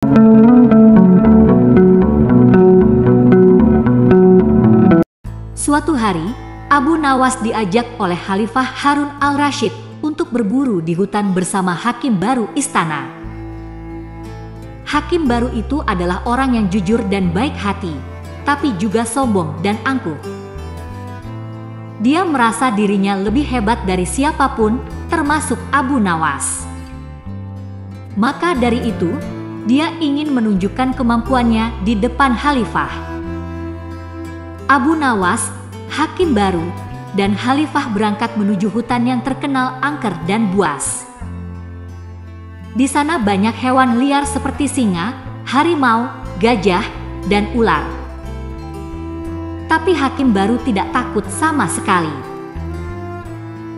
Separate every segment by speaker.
Speaker 1: Suatu hari, Abu Nawas diajak oleh Khalifah Harun al-Rasyid untuk berburu di hutan bersama hakim baru istana. Hakim baru itu adalah orang yang jujur dan baik hati, tapi juga sombong dan angkuh. Dia merasa dirinya lebih hebat dari siapapun, termasuk Abu Nawas. Maka dari itu, dia ingin menunjukkan kemampuannya di depan Khalifah. Abu Nawas, hakim baru, dan Khalifah berangkat menuju hutan yang terkenal angker dan buas. Di sana banyak hewan liar seperti singa, harimau, gajah, dan ular. Tapi hakim baru tidak takut sama sekali.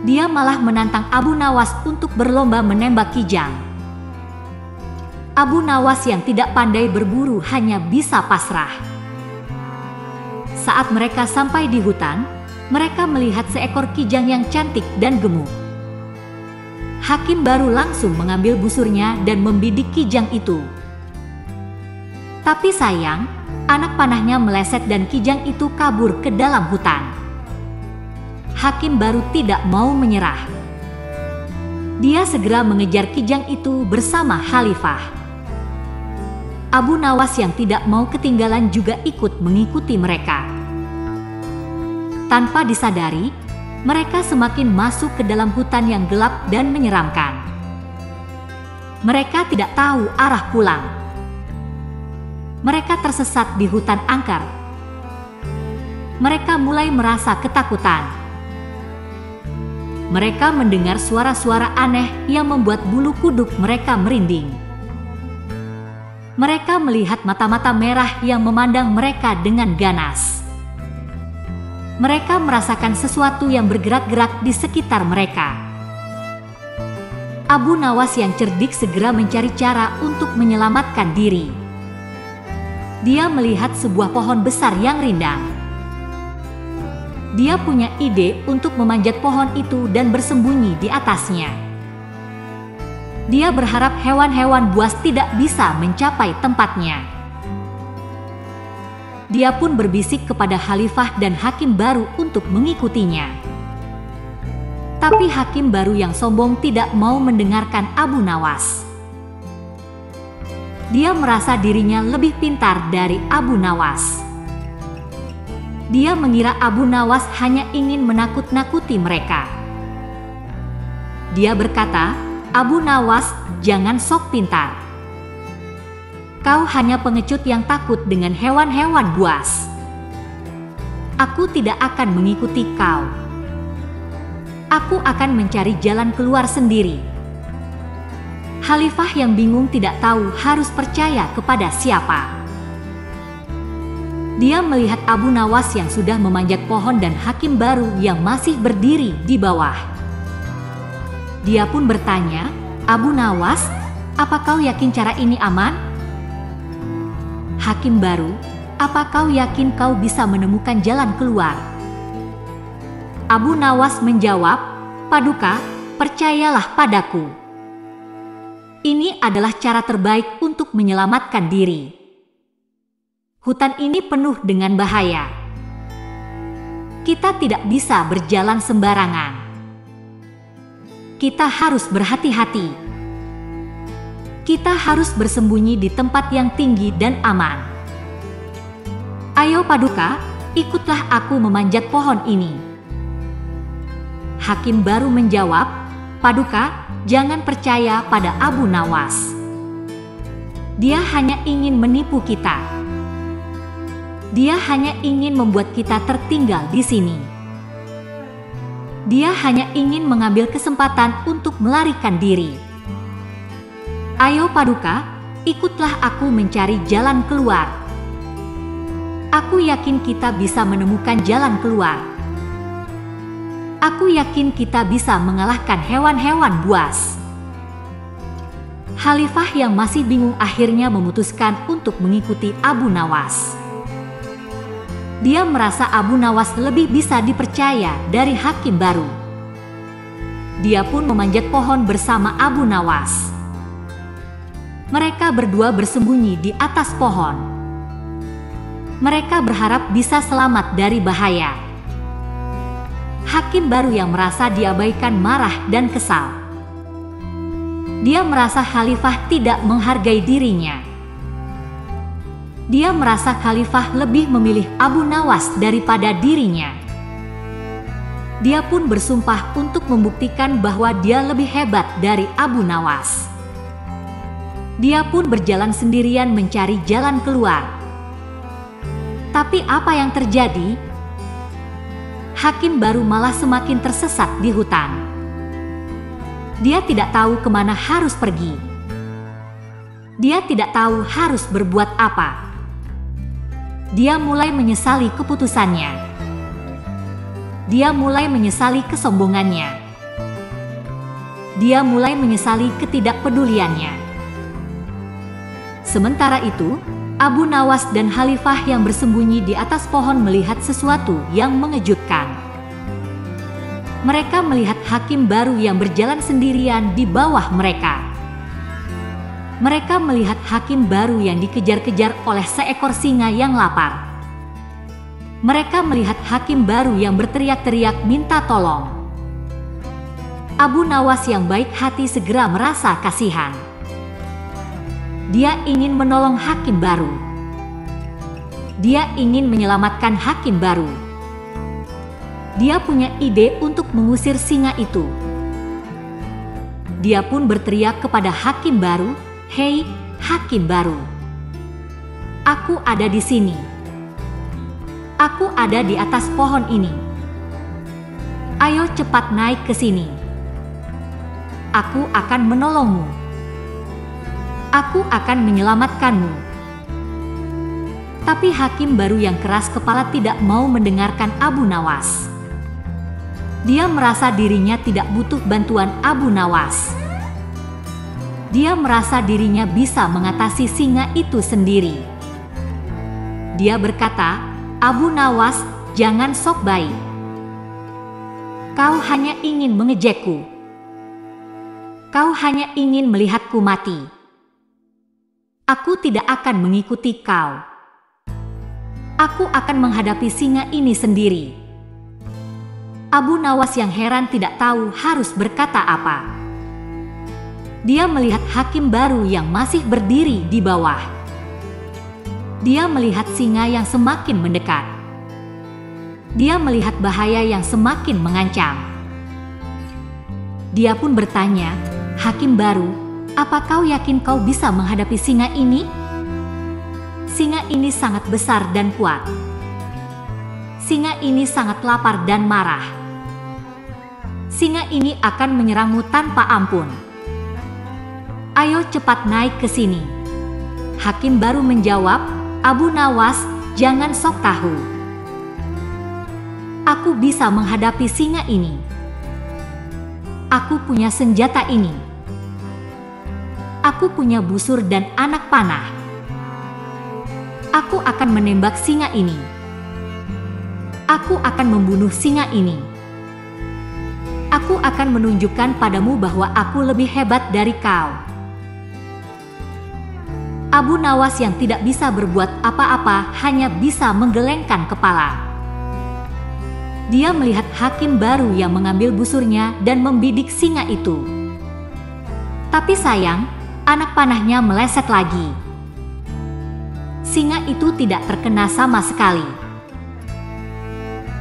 Speaker 1: Dia malah menantang Abu Nawas untuk berlomba menembak kijang. Abu Nawas yang tidak pandai berburu hanya bisa pasrah. Saat mereka sampai di hutan, mereka melihat seekor kijang yang cantik dan gemuk. Hakim baru langsung mengambil busurnya dan membidik kijang itu. Tapi sayang, anak panahnya meleset dan kijang itu kabur ke dalam hutan. Hakim baru tidak mau menyerah. Dia segera mengejar kijang itu bersama Khalifah. Abu Nawas yang tidak mau ketinggalan juga ikut mengikuti mereka. Tanpa disadari, mereka semakin masuk ke dalam hutan yang gelap dan menyeramkan. Mereka tidak tahu arah pulang. Mereka tersesat di hutan angker. Mereka mulai merasa ketakutan. Mereka mendengar suara-suara aneh yang membuat bulu kuduk mereka merinding. Mereka melihat mata-mata merah yang memandang mereka dengan ganas. Mereka merasakan sesuatu yang bergerak-gerak di sekitar mereka. Abu Nawas yang cerdik segera mencari cara untuk menyelamatkan diri. Dia melihat sebuah pohon besar yang rindang. Dia punya ide untuk memanjat pohon itu dan bersembunyi di atasnya. Dia berharap hewan-hewan buas tidak bisa mencapai tempatnya. Dia pun berbisik kepada Khalifah dan hakim baru untuk mengikutinya. Tapi hakim baru yang sombong tidak mau mendengarkan Abu Nawas. Dia merasa dirinya lebih pintar dari Abu Nawas. Dia mengira Abu Nawas hanya ingin menakut-nakuti mereka. Dia berkata, "Abu Nawas, jangan sok pintar. Kau hanya pengecut yang takut dengan hewan-hewan buas. Aku tidak akan mengikuti kau. Aku akan mencari jalan keluar sendiri." Khalifah yang bingung tidak tahu harus percaya kepada siapa. Dia melihat Abu Nawas yang sudah memanjat pohon dan hakim baru yang masih berdiri di bawah. Dia pun bertanya, "Abu Nawas, apa kau yakin cara ini aman?" Hakim baru, "Apa kau yakin kau bisa menemukan jalan keluar?" Abu Nawas menjawab, "Paduka, percayalah padaku. Ini adalah cara terbaik untuk menyelamatkan diri. Hutan ini penuh dengan bahaya. Kita tidak bisa berjalan sembarangan. Kita harus berhati-hati. Kita harus bersembunyi di tempat yang tinggi dan aman. Ayo Paduka, ikutlah aku memanjat pohon ini." Hakim baru menjawab, "Paduka, jangan percaya pada Abu Nawas. Dia hanya ingin menipu kita. Dia hanya ingin membuat kita tertinggal di sini. Dia hanya ingin mengambil kesempatan untuk melarikan diri. Ayo Paduka, ikutlah aku mencari jalan keluar. Aku yakin kita bisa menemukan jalan keluar. Aku yakin kita bisa mengalahkan hewan-hewan buas." Khalifah yang masih bingung akhirnya memutuskan untuk mengikuti Abu Nawas. Dia merasa Abu Nawas lebih bisa dipercaya dari hakim baru. Dia pun memanjat pohon bersama Abu Nawas. Mereka berdua bersembunyi di atas pohon. Mereka berharap bisa selamat dari bahaya. Hakim baru yang merasa diabaikan marah dan kesal. Dia merasa khalifah tidak menghargai dirinya. Dia merasa khalifah lebih memilih Abu Nawas daripada dirinya. Dia pun bersumpah untuk membuktikan bahwa dia lebih hebat dari Abu Nawas. Dia pun berjalan sendirian mencari jalan keluar. Tapi apa yang terjadi? Hakim baru malah semakin tersesat di hutan. Dia tidak tahu kemana harus pergi. Dia tidak tahu harus berbuat apa. Dia mulai menyesali keputusannya. Dia mulai menyesali kesombongannya. Dia mulai menyesali ketidakpeduliannya. Sementara itu, Abu Nawas dan khalifah yang bersembunyi di atas pohon melihat sesuatu yang mengejutkan. Mereka melihat hakim baru yang berjalan sendirian di bawah mereka. Mereka melihat hakim baru yang dikejar-kejar oleh seekor singa yang lapar. Mereka melihat hakim baru yang berteriak-teriak minta tolong. Abu Nawas yang baik hati segera merasa kasihan. Dia ingin menolong hakim baru. Dia ingin menyelamatkan hakim baru. Dia punya ide untuk mengusir singa itu. Dia pun berteriak kepada hakim baru, "Hei, hakim baru. Aku ada di sini. Aku ada di atas pohon ini. Ayo cepat naik ke sini. Aku akan menolongmu. Aku akan menyelamatkanmu." Tapi hakim baru yang keras kepala tidak mau mendengarkan Abu Nawas. Dia merasa dirinya tidak butuh bantuan Abu Nawas. Dia merasa dirinya bisa mengatasi singa itu sendiri. Dia berkata, "Abu Nawas, jangan sok baik. Kau hanya ingin mengejekku. Kau hanya ingin melihatku mati. Aku tidak akan mengikuti kau. Aku akan menghadapi singa ini sendiri." Abu Nawas yang heran tidak tahu harus berkata apa. Dia melihat hakim baru yang masih berdiri di bawah. Dia melihat singa yang semakin mendekat. Dia melihat bahaya yang semakin mengancam. Dia pun bertanya, "Hakim baru, apa kau yakin kau bisa menghadapi singa ini? Singa ini sangat besar dan kuat. Singa ini sangat lapar dan marah. Singa ini akan menyerangmu tanpa ampun. Ayo cepat naik ke sini." Hakim baru menjawab, "Abu Nawas, jangan sok tahu. Aku bisa menghadapi singa ini. Aku punya senjata ini. Aku punya busur dan anak panah. Aku akan menembak singa ini. Aku akan membunuh singa ini. Aku akan menunjukkan padamu bahwa aku lebih hebat dari kau." Abu Nawas yang tidak bisa berbuat apa-apa hanya bisa menggelengkan kepala. Dia melihat hakim baru yang mengambil busurnya dan membidik singa itu. Tapi sayang, anak panahnya meleset lagi. Singa itu tidak terkena sama sekali.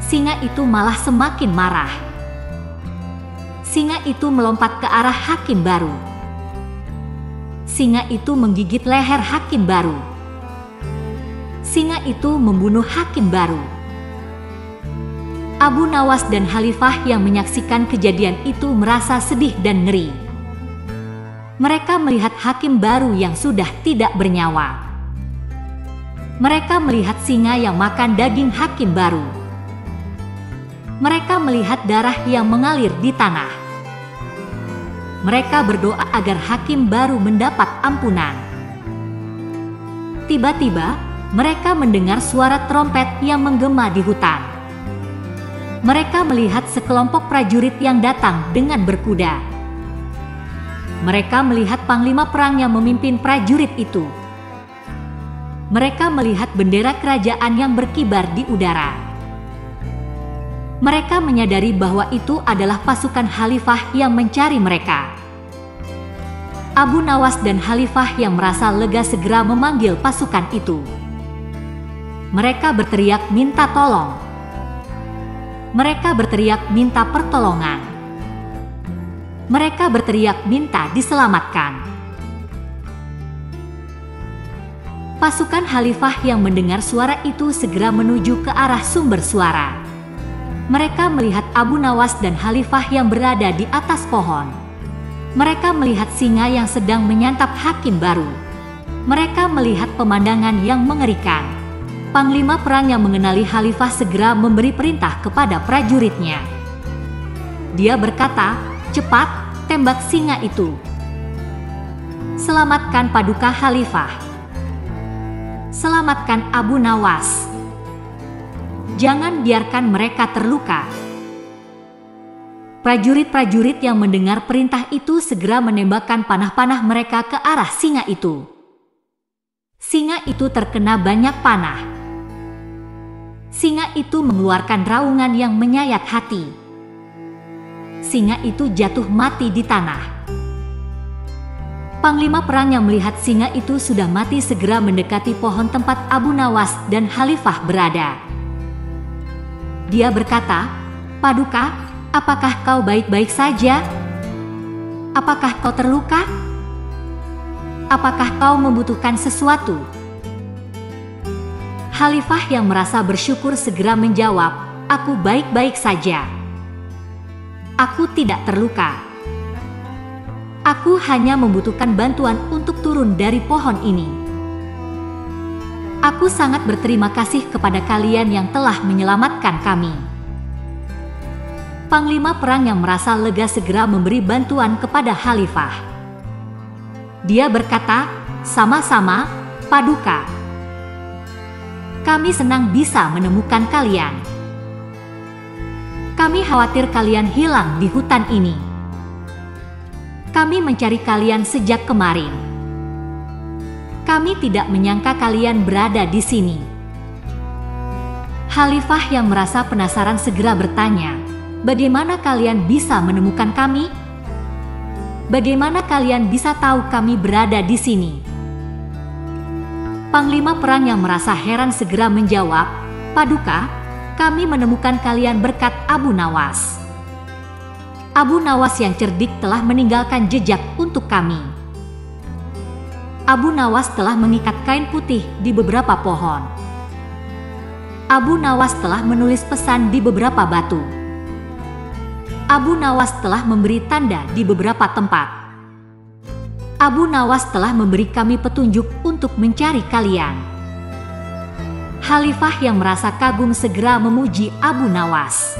Speaker 1: Singa itu malah semakin marah. Singa itu melompat ke arah hakim baru. Singa itu menggigit leher hakim baru. Singa itu membunuh hakim baru. Abu Nawas dan khalifah yang menyaksikan kejadian itu merasa sedih dan ngeri. Mereka melihat hakim baru yang sudah tidak bernyawa. Mereka melihat singa yang makan daging hakim baru. Mereka melihat darah yang mengalir di tanah. Mereka berdoa agar hakim baru mendapat ampunan. Tiba-tiba, mereka mendengar suara trompet yang menggema di hutan. Mereka melihat sekelompok prajurit yang datang dengan berkuda. Mereka melihat panglima perang yang memimpin prajurit itu. Mereka melihat bendera kerajaan yang berkibar di udara. Mereka menyadari bahwa itu adalah pasukan Khalifah yang mencari mereka. Abu Nawas dan Khalifah yang merasa lega segera memanggil pasukan itu. Mereka berteriak minta tolong. Mereka berteriak minta pertolongan. Mereka berteriak minta diselamatkan. Pasukan Khalifah yang mendengar suara itu segera menuju ke arah sumber suara. Mereka melihat Abu Nawas dan Khalifah yang berada di atas pohon. Mereka melihat singa yang sedang menyantap hakim baru. Mereka melihat pemandangan yang mengerikan. Panglima perang yang mengenali Khalifah segera memberi perintah kepada prajuritnya. Dia berkata, "Cepat, tembak singa itu. Selamatkan Paduka Khalifah. Selamatkan Abu Nawas. Jangan biarkan mereka terluka." Prajurit-prajurit yang mendengar perintah itu segera menembakkan panah-panah mereka ke arah singa itu. Singa itu terkena banyak panah. Singa itu mengeluarkan raungan yang menyayat hati. Singa itu jatuh mati di tanah. Panglima perang yang melihat singa itu sudah mati segera mendekati pohon tempat Abu Nawas dan Khalifah berada. Dia berkata, "Paduka, apakah kau baik-baik saja? Apakah kau terluka? Apakah kau membutuhkan sesuatu?" Khalifah yang merasa bersyukur segera menjawab, "Aku baik-baik saja. Aku tidak terluka. Aku hanya membutuhkan bantuan untuk turun dari pohon ini. Aku sangat berterima kasih kepada kalian yang telah menyelamatkan kami." Panglima perang yang merasa lega segera memberi bantuan kepada Khalifah. Dia berkata, "Sama-sama, Paduka. Kami senang bisa menemukan kalian. Kami khawatir kalian hilang di hutan ini. Kami mencari kalian sejak kemarin. Kami tidak menyangka kalian berada di sini." Khalifah yang merasa penasaran segera bertanya, "Bagaimana kalian bisa menemukan kami? Bagaimana kalian bisa tahu kami berada di sini?" Panglima perang yang merasa heran segera menjawab, "Paduka, kami menemukan kalian berkat Abu Nawas. Abu Nawas yang cerdik telah meninggalkan jejak untuk kami. Abu Nawas telah mengikat kain putih di beberapa pohon. Abu Nawas telah menulis pesan di beberapa batu. Abu Nawas telah memberi tanda di beberapa tempat. Abu Nawas telah memberi kami petunjuk untuk mencari kalian." Khalifah yang merasa kagum segera memuji Abu Nawas.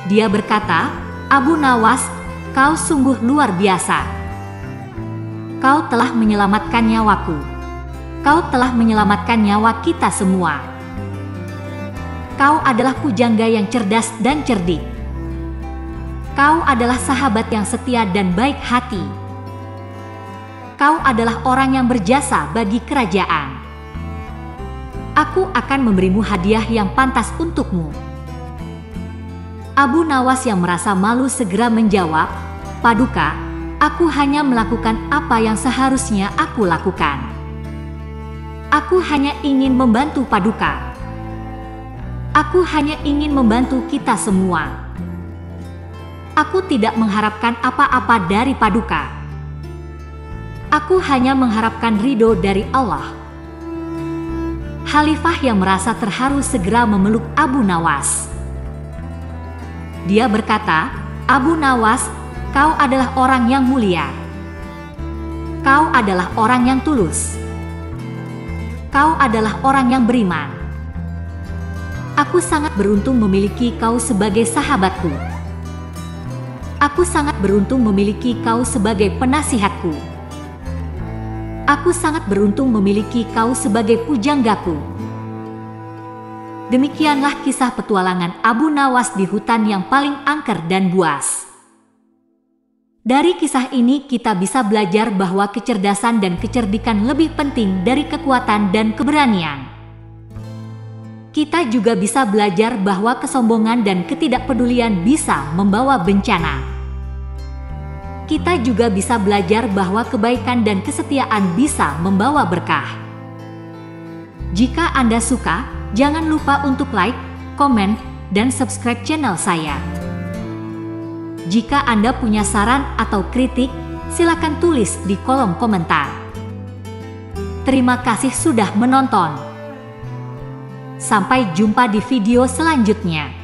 Speaker 1: Dia berkata, "Abu Nawas, kau sungguh luar biasa. Kau telah menyelamatkan nyawaku. Kau telah menyelamatkan nyawa kita semua. Kau adalah pujangga yang cerdas dan cerdik. Kau adalah sahabat yang setia dan baik hati. Kau adalah orang yang berjasa bagi kerajaan. Aku akan memberimu hadiah yang pantas untukmu." Abu Nawas yang merasa malu segera menjawab, "Paduka, aku hanya melakukan apa yang seharusnya aku lakukan. Aku hanya ingin membantu Paduka. Aku hanya ingin membantu kita semua. Aku tidak mengharapkan apa-apa dari Paduka. Aku hanya mengharapkan ridho dari Allah." Khalifah yang merasa terharu segera memeluk Abu Nawas. Dia berkata, "Abu Nawas, kau adalah orang yang mulia. Kau adalah orang yang tulus. Kau adalah orang yang beriman. Aku sangat beruntung memiliki kau sebagai sahabatku. Aku sangat beruntung memiliki kau sebagai penasihatku. Aku sangat beruntung memiliki kau sebagai pujanggaku." Demikianlah kisah petualangan Abu Nawas di hutan yang paling angker dan buas. Dari kisah ini kita bisa belajar bahwa kecerdasan dan kecerdikan lebih penting dari kekuatan dan keberanian. Kita juga bisa belajar bahwa kesombongan dan ketidakpedulian bisa membawa bencana. Kita juga bisa belajar bahwa kebaikan dan kesetiaan bisa membawa berkah. Jika Anda suka, jangan lupa untuk like, komen, dan subscribe channel saya. Jika Anda punya saran atau kritik, silakan tulis di kolom komentar. Terima kasih sudah menonton. Sampai jumpa di video selanjutnya.